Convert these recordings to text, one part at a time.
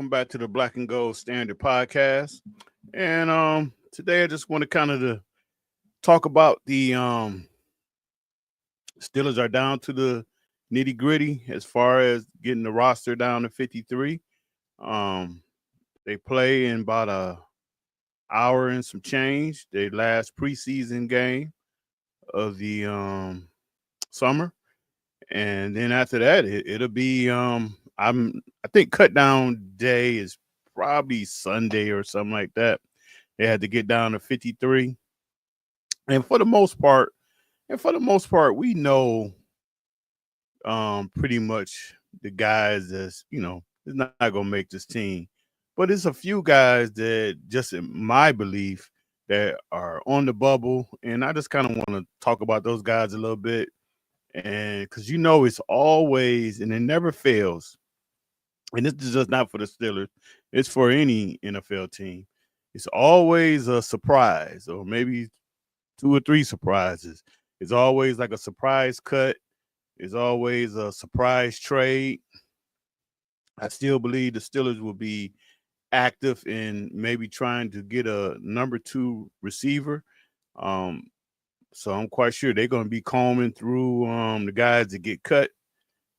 welcome back to the Black and Gold Standard Podcast. And today I just want to kind of talk about the Steelers are down to the nitty gritty as far as getting the roster down to 53. Um, they play in about a hour and some change. Their last preseason game of the summer, and then after that, it'll be I think cut down day is probably Sunday or something like that. They had to get down to 53, and for the most part, we know pretty much the guys that's is not gonna make this team, but it's a few guys that just in my belief that are on the bubble, and I just kind of want to talk about those guys a little bit, and because it's always and it never fails, and this is just not for the Steelers, it's for any NFL team. It's always a surprise, or maybe two or three surprises. It's always like a surprise cut. It's always a surprise trade. I still believe the Steelers will be active in maybe trying to get a number two receiver. Um, so I'm quite sure they're going to be combing through the guys that get cut.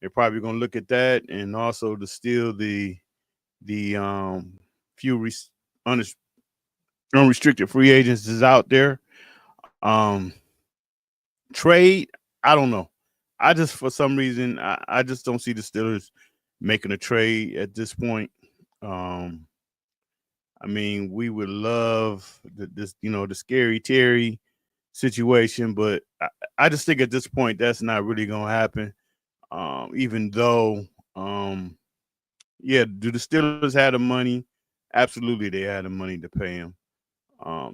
They're probably going to look at that and also to steal the few unrestricted free agents is out there. Trade, I don't know. I just for some reason I just don't see the Steelers making a trade at this point. Um, I mean, we would love the scary Terry situation, but I just think at this point that's not really gonna happen. Even though, yeah, do the Steelers have the money? Absolutely, they had the money to pay him.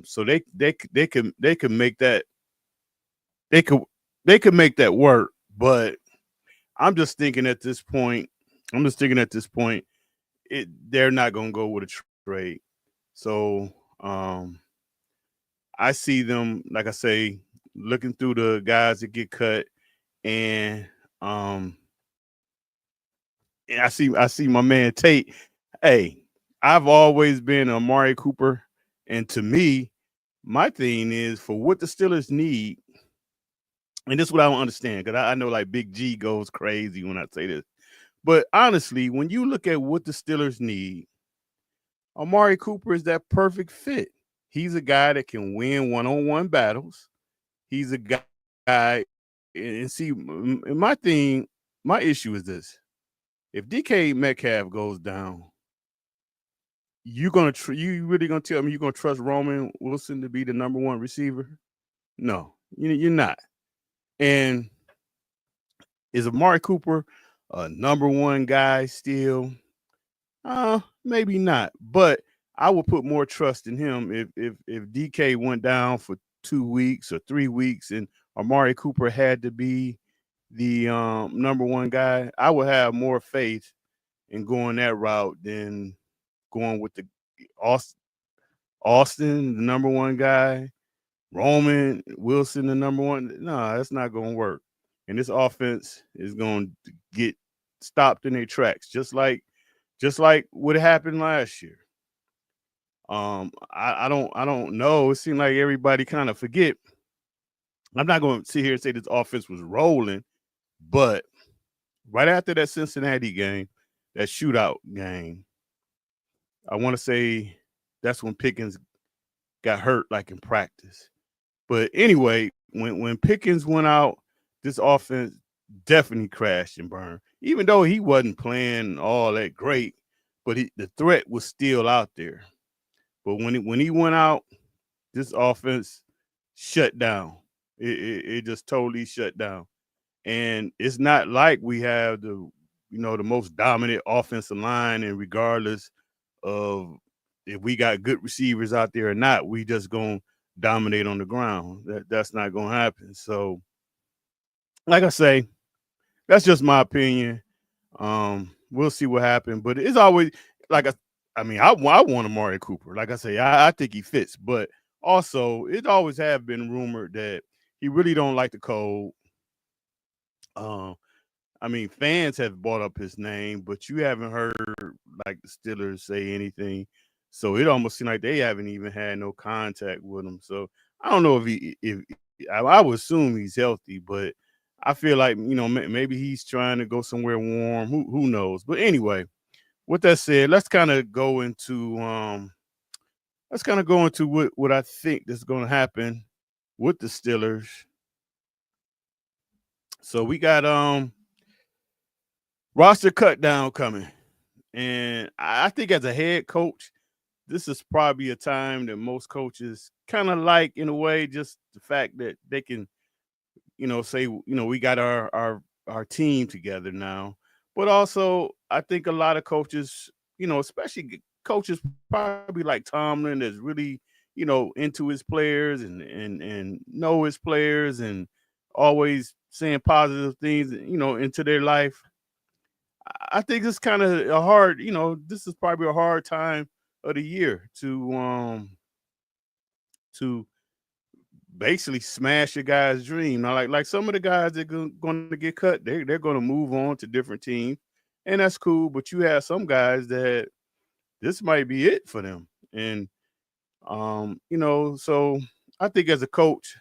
So they could make that they could they could make that work. But I'm just thinking at this point, they're not gonna go with a trade. So I see them, like I say, looking through the guys that get cut, and um, I see my man Tate. Hey, I've always been Amari Cooper, and to me, my thing is for what the Steelers need, and this is what I don't understand because I know like Big G goes crazy when I say this, but honestly, when you look at what the Steelers need, Amari Cooper is that perfect fit. He's a guy that can win one-on-one battles. He's a guy, and see, my issue is this: if DK Metcalf goes down, you really gonna tell me you're gonna trust Roman Wilson to be the number one receiver? No, you're not. And is Amari Cooper a number one guy still? Maybe not, but I would put more trust in him if DK went down for 2 weeks or 3 weeks and Amari Cooper had to be the number one guy. I would have more faith in going that route than going with the Austin, Austin the number one guy, Roman Wilson the number one. No, that's not going to work. And this offense is going to get stopped in their tracks, just like what happened last year. I don't know. It seemed like everybody kind of forget. I'm not going to sit here and say this offense was rolling, but right after that Cincinnati game, that shootout game, I want to say that's when Pickens got hurt, like in practice. But anyway, when Pickens went out, this offense definitely crashed and burned. Even though he wasn't playing all that great, but the threat was still out there. But when he went out, this offense shut down. It just totally shut down. And it's not like we have the most dominant offensive line, and regardless of if we got good receivers out there or not, we just gonna dominate on the ground. That's not gonna happen. So, like I say, that's just my opinion. We'll see what happens, but it's always like I want Amari Cooper. Like I say, I think he fits, but also it always have been rumored that he really don't like the cold. Um, I mean, fans have brought up his name, but you haven't heard like the Steelers say anything. So it almost seems like they haven't even had no contact with him. So I don't know if I would assume he's healthy, but I feel like maybe he's trying to go somewhere warm. Who knows? But anyway, with that said, let's kind of go into what I think is going to happen with the Steelers. So we got roster cut down coming. And I think as a head coach, this is probably a time that most coaches kind of like, in a way, just the fact that they can, say, we got our team together now. But also, I think a lot of coaches, especially coaches probably like Tomlin, that's really, into his players and know his players and always saying positive things, into their life. I think it's kind of a hard, this is probably a hard time of the year to basically smash a guy's dream. Now, like some of the guys that are going to get cut, they're going to move on to different teams, and that's cool. But you have some guys that this might be it for them, and so I think as a coach,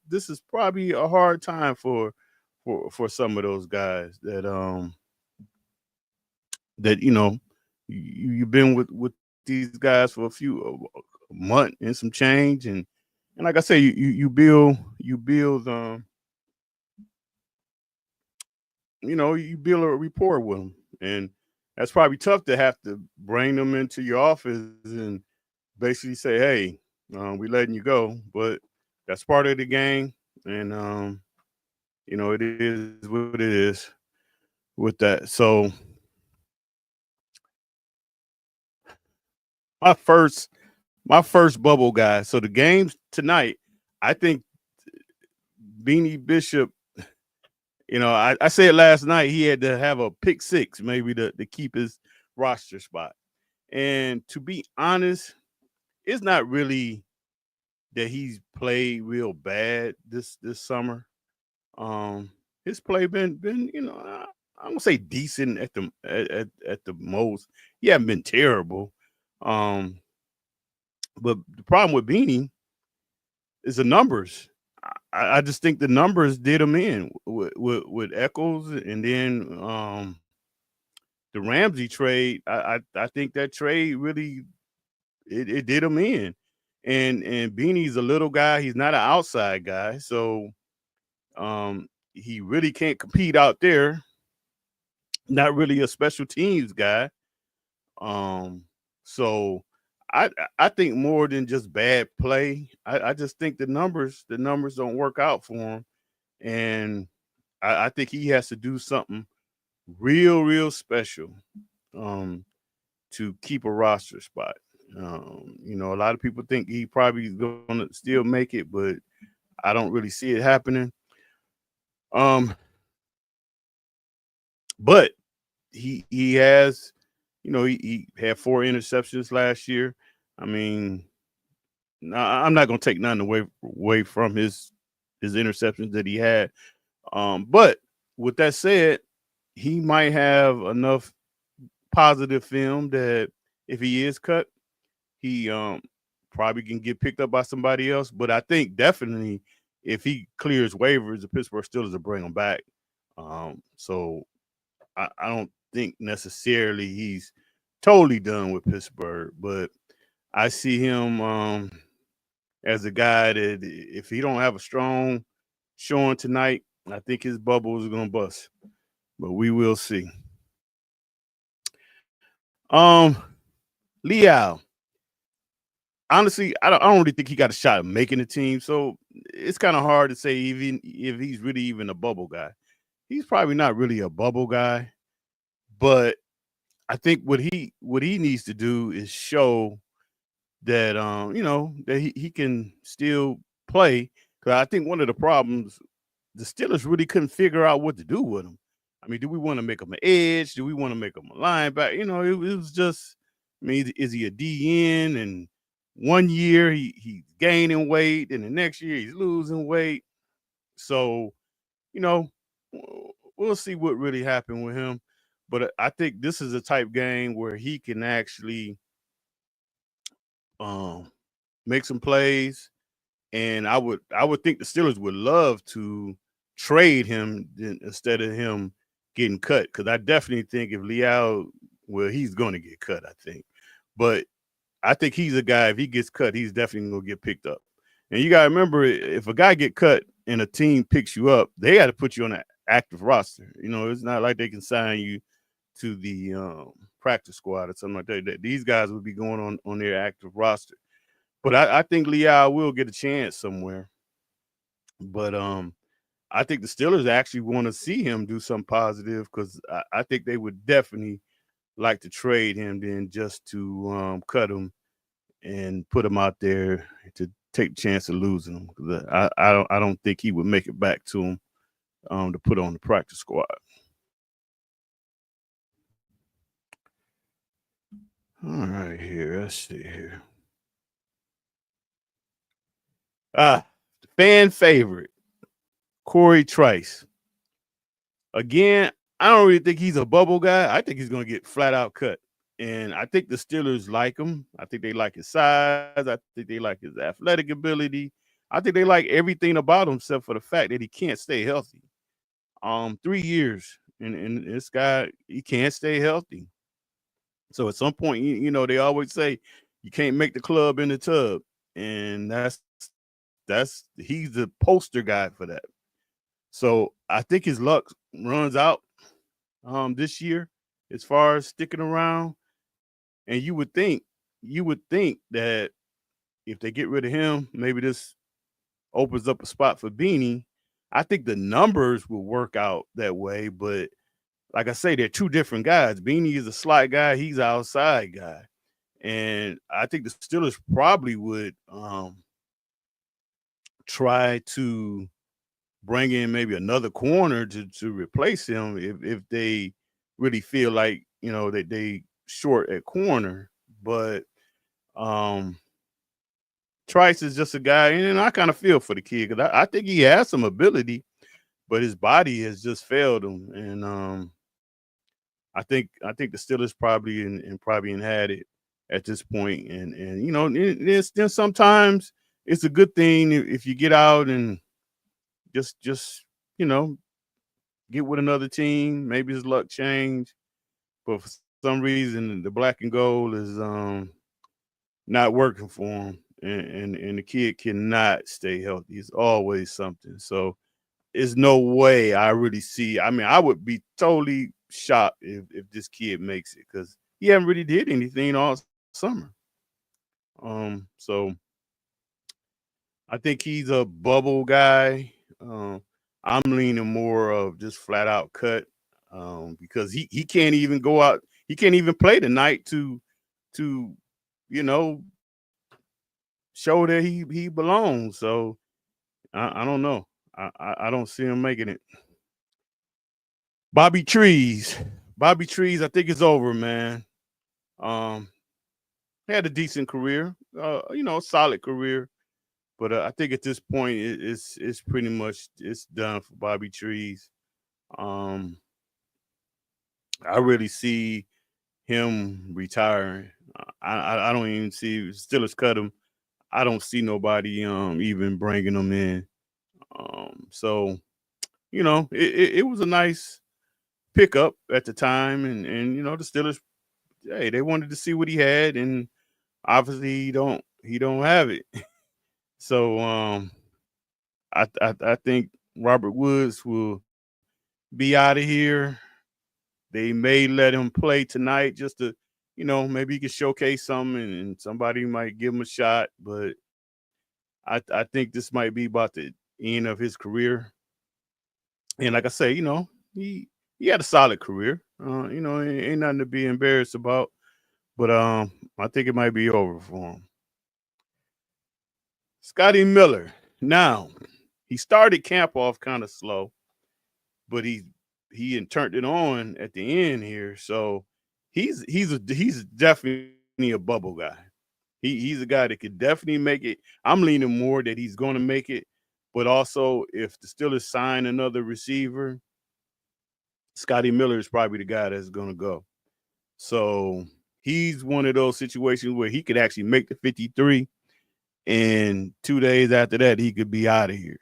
this is probably a hard time for some of those guys that you've been with these guys for a few a month and some change, and like I say, you build a rapport with them, and that's probably tough to have to bring them into your office and basically say, hey, we letting you go, but that's part of the game, and it is what it is with that. So my first my first bubble guy. So the games tonight, I think Beanie Bishop, I said last night he had to have a pick six maybe to keep his roster spot. And to be honest, it's not really that he's played real bad this summer. Um, his play been I don't say decent at the most. He hasn't been terrible. Um, but the problem with Beanie is the numbers. I just think the numbers did him in with Eccles, and then the Ramsey trade. I think that trade really it did him in, and Beanie's a little guy. He's not an outside guy, so he really can't compete out there. Not really a special teams guy. Um, so I I think more than just bad play. I just think the numbers don't work out for him, and I think he has to do something real special um, to keep a roster spot. A lot of people think he probably is going to still make it, but I don't really see it happening. Um, but he has, he had four interceptions last year. I mean, I'm not going to take nothing away from his interceptions that he had. But with that said, he might have enough positive film that if he is cut, he probably can get picked up by somebody else. But I think definitely if he clears waivers, the Pittsburgh Steelers will bring him back. So I don't think necessarily he's totally done with Pittsburgh, but I see him as a guy that if he don't have a strong showing tonight, I think his bubble is gonna bust. But we will see. Um, Liao. Honestly, I don't really think he got a shot at making the team. So it's kind of hard to say even if he's really even a bubble guy. He's probably not really a bubble guy, but I think what he needs to do is show that that he can still play. Because I think one of the problems the Steelers really couldn't figure out what to do with him. I mean, do we want to make him an edge? Do we want to make him a linebacker? It was just. I mean, is he a DN? And one year he's gaining weight, and the next year he's losing weight. So, you know, we'll see what really happened with him. But I think this is a type game where he can actually um, make some plays, and I would think the Steelers would love to trade him instead of him getting cut, because I definitely think if Leal, well, he's going to get cut, I think, but I think he's a guy. If he gets cut, he's definitely going to get picked up. And you got to remember, if a guy get cut and a team picks you up, they got to put you on an active roster. It's not like they can sign you to the practice squad or something like that. These guys would be going on their active roster. But I think Leal will get a chance somewhere. But I think the Steelers actually want to see him do something positive, because I think they would definitely like to trade him than just to cut him and put him out there to take a chance of losing him. 'Cause I don't think he would make it back to him to put on the practice squad. All right, here. Let's see here. The fan favorite, Corey Trice. Again, I don't really think he's a bubble guy. I think he's going to get flat out cut. And I think the Steelers like him. I think they like his size. I think they like his athletic ability. I think they like everything about him except for the fact that he can't stay healthy. 3 years, and this guy, he can't stay healthy. So at some point, they always say you can't make the club in the tub, and that's he's the poster guy for that. So I think his luck runs out this year as far as sticking around. And you would think that if they get rid of him, maybe this opens up a spot for Beanie. I think the numbers will work out that way, but like I say, they're two different guys. Beanie is a slot guy, he's an outside guy. And I think the Steelers probably would try to bring in maybe another corner to replace him if they really feel like that they short at corner. But um Trice is just a guy, and I kind of feel for the kid, because I think he has some ability, but his body has just failed him. And I think the Steelers probably had it at this point. And then sometimes it's a good thing if you get out and just you know get with another team. Maybe his luck change, but for some reason the black and gold is not working for him, and the kid cannot stay healthy. It's always something. So there's no way I really see. I mean, I would be totally shocked if this kid makes it, because he haven't really did anything all summer. So I think he's a bubble guy. I'm leaning more of just flat out cut, because he can't even go out. He can't even play tonight to you know show that he belongs. So I don't know. I don't see him making it. Bobby Trees. Bobby Trees, I think it's over, man. Um, had a decent career, solid career, but I think at this point it's pretty much it's done for Bobby Trees. Um, I really see him retiring. I don't even see Steelers cut him. I don't see nobody even bringing him in. So it was a nice pickup at the time, and the Steelers, hey, they wanted to see what he had, and obviously he don't have it. So I think Robert Woods will be out of here. They may let him play tonight just to, maybe he can showcase something, and somebody might give him a shot. But I think this might be about the end of his career. And like I say, he had a solid career. Ain't nothing to be embarrassed about. But I think it might be over for him. Scotty Miller. Now, he started camp off kind of slow, but he turned it on at the end here. So he's definitely a bubble guy. He's a guy that could definitely make it. I'm leaning more that he's going to make it, but also if the Steelers sign another receiver, Scotty Miller is probably the guy that's going to go. So he's one of those situations where he could actually make the 53, and 2 days after that, he could be out of here.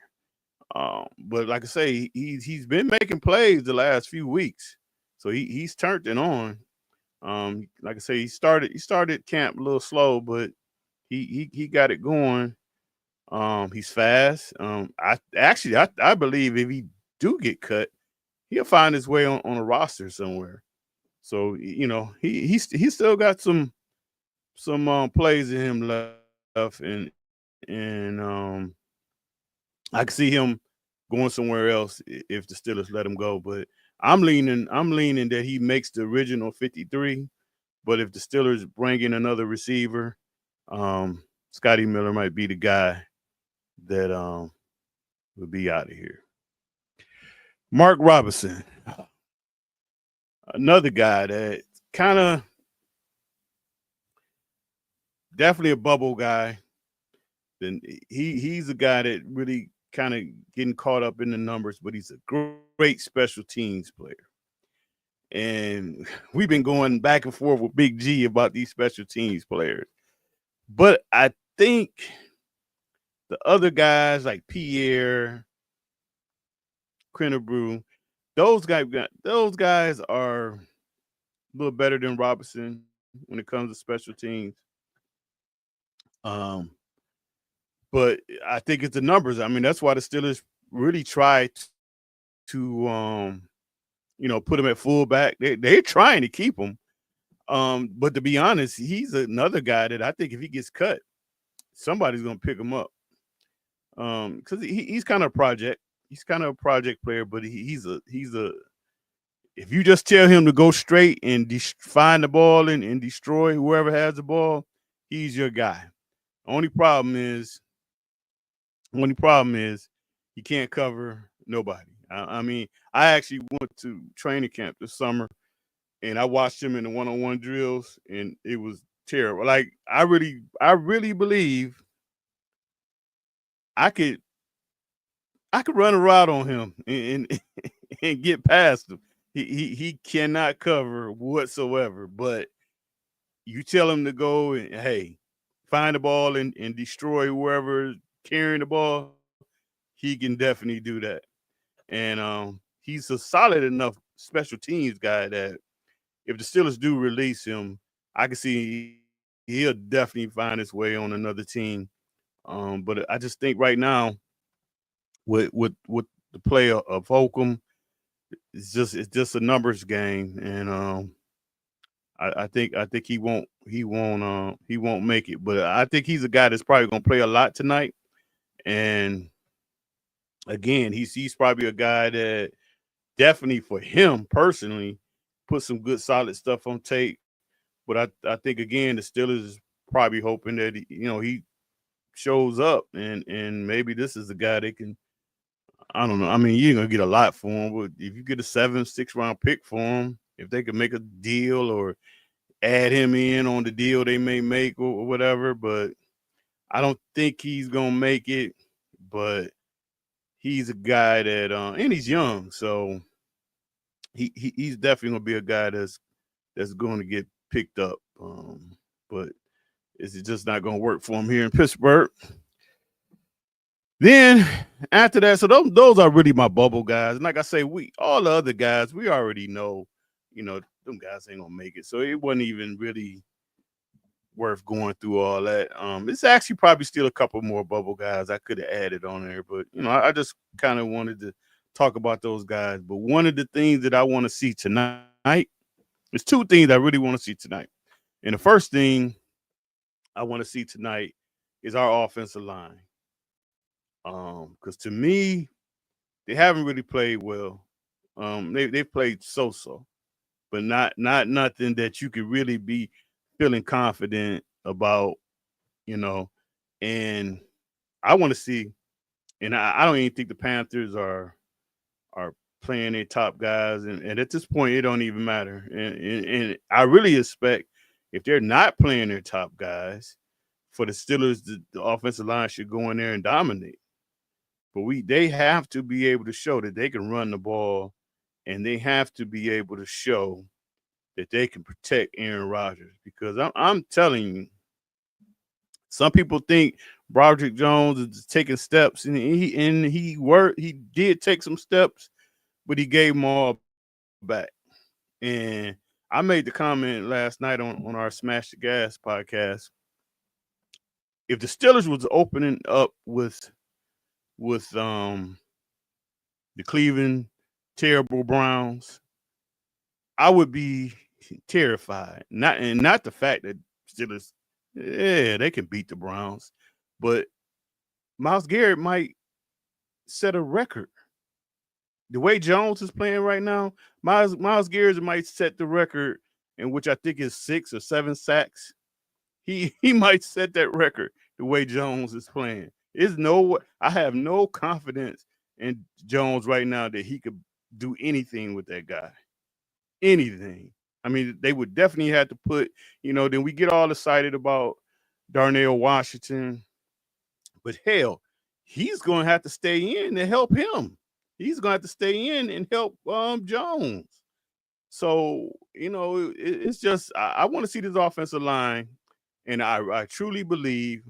But like I say, he's been making plays the last few weeks, so he's turned it on. Like I say, he started camp a little slow, but he got it going. He's fast. I believe if he do get cut, he'll find his way on a roster somewhere. So he's still got some plays in him left, and I can see him going somewhere else if the Steelers let him go. But I'm leaning that he makes the original 53. But if the Steelers bring in another receiver, um, Scotty Miller might be the guy that will be out of here. Mark Robinson, another guy that kind of definitely a bubble guy. Then he's a guy that really kind of getting caught up in the numbers, but he's a great special teams player. And we've been going back and forth with Big G about these special teams players. But I think the other guys like Pierre, Crenabrew, those guys are a little better than Robinson when it comes to special teams. Um, but I think it's the numbers. I mean, that's why the Steelers really try to put him at fullback. They're trying to keep him. But to be honest, he's another guy that I think if he gets cut, somebody's gonna pick him up. Because he's kind of a project. He's kind of a project player, but he's a. If you just tell him to go straight and find the ball and destroy whoever has the ball, he's your guy. Only problem is, only problem is, he can't cover nobody. I mean, I actually went to training camp this summer, and I watched him in the one-on-one drills, and it was terrible. Like I really believe I could I could run a route on him and and get past him. He cannot cover whatsoever. But you tell him to go and hey, find the ball and destroy whoever carrying the ball, he can definitely do that. And he's a solid enough special teams guy that if the Steelers do release him, I can see he'll definitely find his way on another team. But I just think right now with the play of Holcomb, it's just a numbers game, and I think he won't make it. But I think he's a guy that's probably gonna play a lot tonight. And again, he's probably a guy that definitely for him personally put some good solid stuff on tape. But I think again the Steelers is probably hoping that he shows up and maybe this is the guy they can. I don't know. I mean, you ain't gonna get a lot for him, but if you get a 7, 6 round pick for him, if they could make a deal or add him in on the deal they may make or whatever, but I don't think he's gonna make it. But he's a guy that and he's young, so he's definitely gonna be a guy that's going to get picked up. But it's just not gonna work for him here in Pittsburgh. Then after that, so those are really my bubble guys. And like I say, we all the other guys, we already know, them guys ain't gonna make it. So it wasn't even really worth going through all that. It's actually probably still a couple more bubble guys I could have added on there, but I just kind of wanted to talk about those guys. But one of the things that I want to see tonight, there's two things I really want to see tonight. And the first thing I want to see tonight is our offensive line. Because to me, they haven't really played well. They've played so, but not nothing that you could really be feeling confident about, you know. And I want to see, and I don't even think the Panthers are playing their top guys, and at this point, it don't even matter. And I really expect if they're not playing their top guys, for the Steelers, the offensive line should go in there and dominate. But they have to be able to show that they can run the ball and they have to be able to show that they can protect Aaron Rodgers because I'm telling you, some people think Broderick Jones is taking steps, and he did take some steps, but he gave them all back. And I made the comment last night on our Smash the Gas podcast. If the Steelers was opening up with the Cleveland terrible Browns, I would be terrified. Not the fact that Steelers, yeah, they can beat the Browns, but Miles Garrett might set a record. The way Jones is playing right now, Miles Garrett might set the record in which I think is 6 or 7 sacks. He might set that record the way Jones is playing. I have no confidence in Jones right now that he could do anything with that guy. Anything. I mean, they would definitely have to put, then we get all excited about Darnell Washington, but hell, he's going to have to stay in to help him. He's going to have to stay in and help Jones. So, it's just I want to see this offensive line, and I truly believe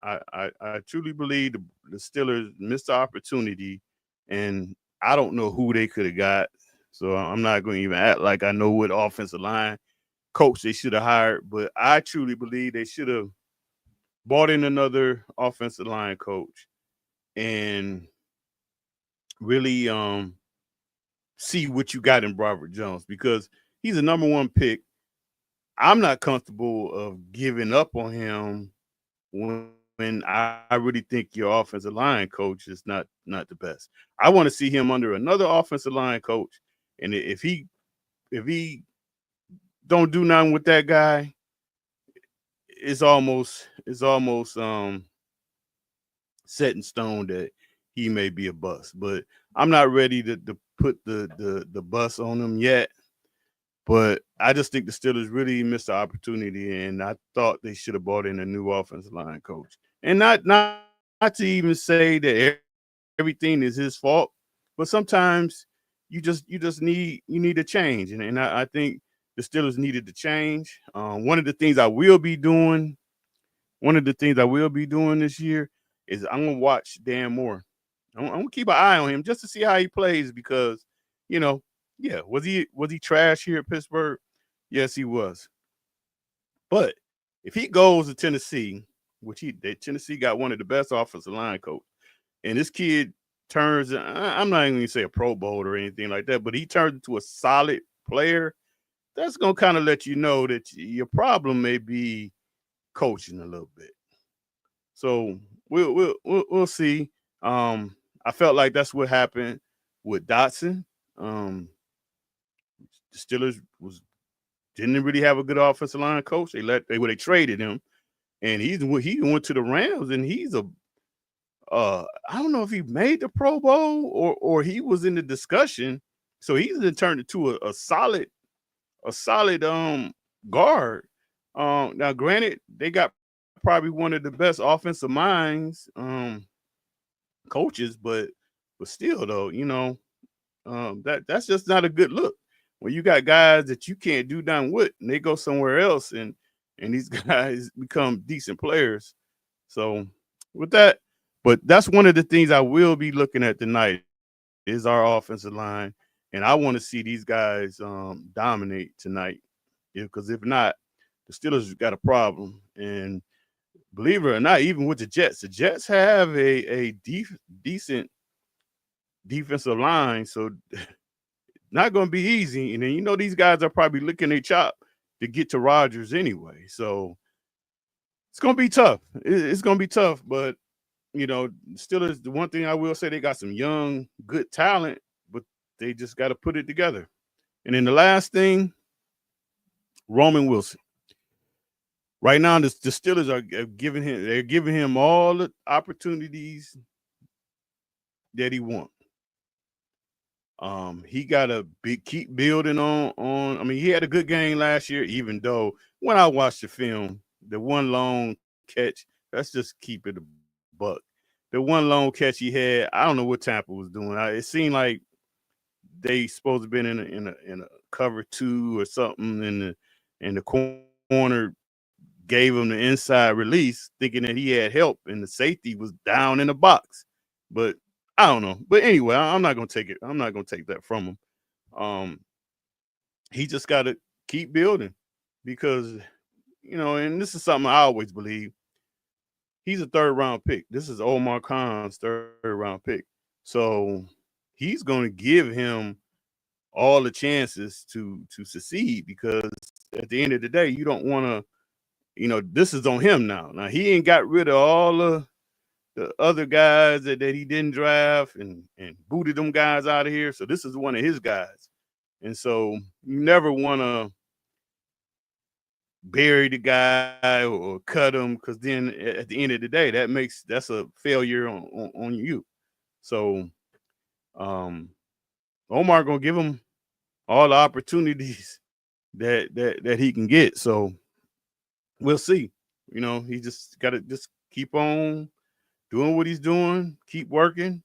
I truly believe the Steelers missed the opportunity, and I don't know who they could have got. So I'm not going to even act like I know what offensive line coach they should have hired, but I truly believe they should have brought in another offensive line coach and really see what you got in Robert Jones because he's a number one pick. I'm not comfortable of giving up on him when I really think your offensive line coach is not the best. I want to see him under another offensive line coach, and if he don't do nothing with that guy, it's almost set in stone that he may be a bust. But I'm not ready to put the bus on him yet. But I just think the Steelers really missed the opportunity, and I thought they should have brought in a new offensive line coach. And not to even say that everything is his fault, but sometimes you just need a change, and I think the Steelers needed to change. One of the things I will be doing this year is I'm gonna watch Dan Moore. I'm gonna keep an eye on him just to see how he plays because, you know, yeah, was he trash here at Pittsburgh? Yes, he was. But if he goes to Tennessee, Tennessee got one of the best offensive line coach, and this kid turns, I'm not even gonna say a Pro Bowl or anything like that, but he turns into a solid player. That's gonna kind of let you know that your problem may be coaching a little bit. So we'll see. I felt like that's what happened with Dotson. The Steelers was didn't really have a good offensive line coach. They traded him, and he went to the Rams, and he's a I don't know if he made the Pro Bowl or he was in the discussion. So he's then turned into a solid guard. Now granted, they got probably one of the best offensive minds coaches, but still though, that's just not a good look. When you got guys that you can't do nothing with, and they go somewhere else, and these guys become decent players. So with that, but that's one of the things I will be looking at tonight is our offensive line, and I want to see these guys dominate tonight. Because if not, the Steelers got a problem. And believe it or not, even with the Jets have a decent defensive line, so not going to be easy. And then these guys are probably licking their chop to get to Rodgers anyway. So it's going to be tough. It's going to be tough, but Steelers. The one thing I will say, they got some young, good talent, but they just got to put it together. And then the last thing, Roman Wilson. Right now, the Steelers are giving him all the opportunities that he wants. He got to keep building on. I mean, he had a good game last year, even though when I watched the film, the one long catch. Let's just keep it a buck. The one long catch he had, I don't know what Tampa was doing. It seemed like they supposed to been in a cover two or something, and the corner gave him the inside release, thinking that he had help, and the safety was down in the box. But I don't know. But anyway, I'm not gonna take it. I'm not gonna take that from him. Um, he just got to keep building because and this is something I always believe. He's a third round pick. This is Omar Khan's third round pick, so he's going to give him all the chances to succeed because at the end of the day, you don't want to. This is on him now. Now he ain't got rid of all the other guys that he didn't draft and booted them guys out of here. So this is one of his guys. And so you never want to bury the guy or cut him because then at the end of the day, that's a failure on you. So Omar gonna give him all the opportunities that he can get. So we'll see. He just got to just keep on doing what he's doing, keep working,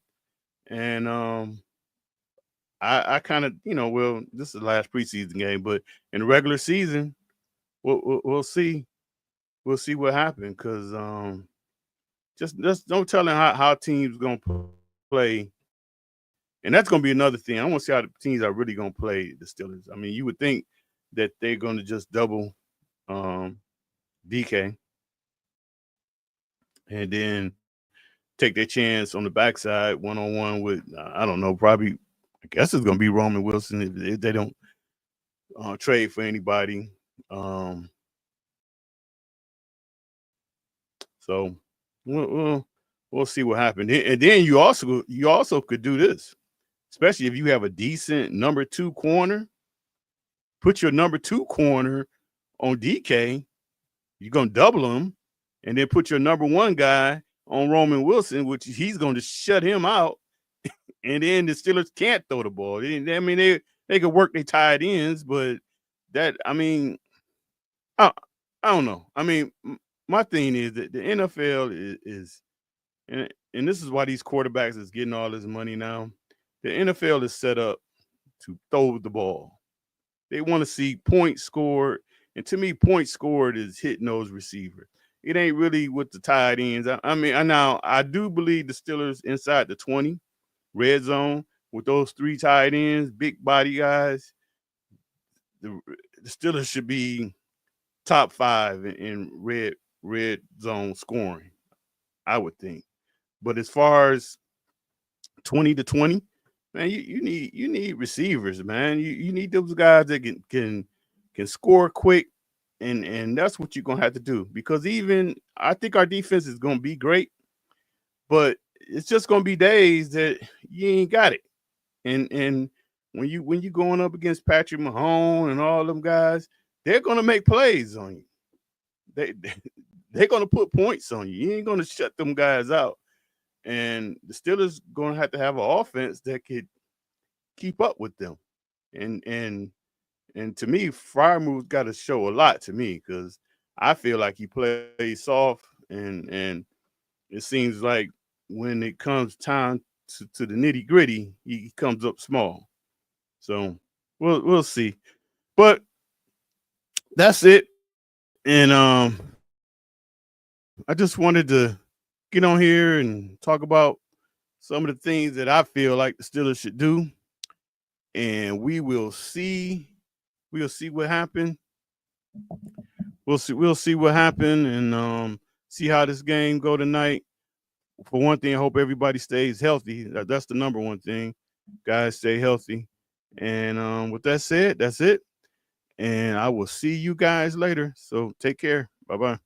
and I kind of well, this is the last preseason game, but in the regular season, we'll see. We'll see what happens because just don't tell him how teams gonna play, and that's gonna be another thing. I want to see how the teams are really gonna play the Steelers. I mean, you would think that they're gonna just double DK and then take their chance on the backside one-on-one with I don't know, probably I guess it's gonna be Roman Wilson if they don't trade for anybody. So we'll see what happens. And then you also could do this, especially if you have a decent number 2 corner. Put your number 2 corner on DK. You're gonna double him, and then put your number 1 guy on Roman Wilson, which he's going to shut him out. And then the Steelers can't throw the ball. I mean, they could work their tight ends, but I don't know. I mean, my thing is that the NFL is and this is why these quarterbacks is getting all this money now. The NFL is set up to throw the ball. They want to see points scored, and to me, points scored is hitting those receivers. It ain't really with the tight ends. I mean, I do believe the Steelers inside the 20 red zone with those 3 tight ends, big body guys. The Steelers should be top 5 in red zone scoring, I would think. But as far as 20 to 20, man, you need receivers, man. You need those guys that can score quick. And that's what you're gonna have to do because even I think our defense is gonna be great, but it's just gonna be days that you ain't got it. And when you going up against Patrick Mahomes and all them guys, they're gonna make plays on you. They're gonna put points on you. You ain't gonna shut them guys out. And the Steelers gonna have to have an offense that could keep up with them. And to me, Fryermuth's got to show a lot to me because I feel like he plays soft, and it seems like when it comes time to the nitty gritty, he comes up small. So we'll see, but that's it. And I just wanted to get on here and talk about some of the things that I feel like the Steelers should do, and we will see. We'll see what happened. We'll see what happened and see how this game go tonight. For one thing, I hope everybody stays healthy. That's the number one thing. Guys, stay healthy. And with that said, that's it. And I will see you guys later. So take care. Bye-bye.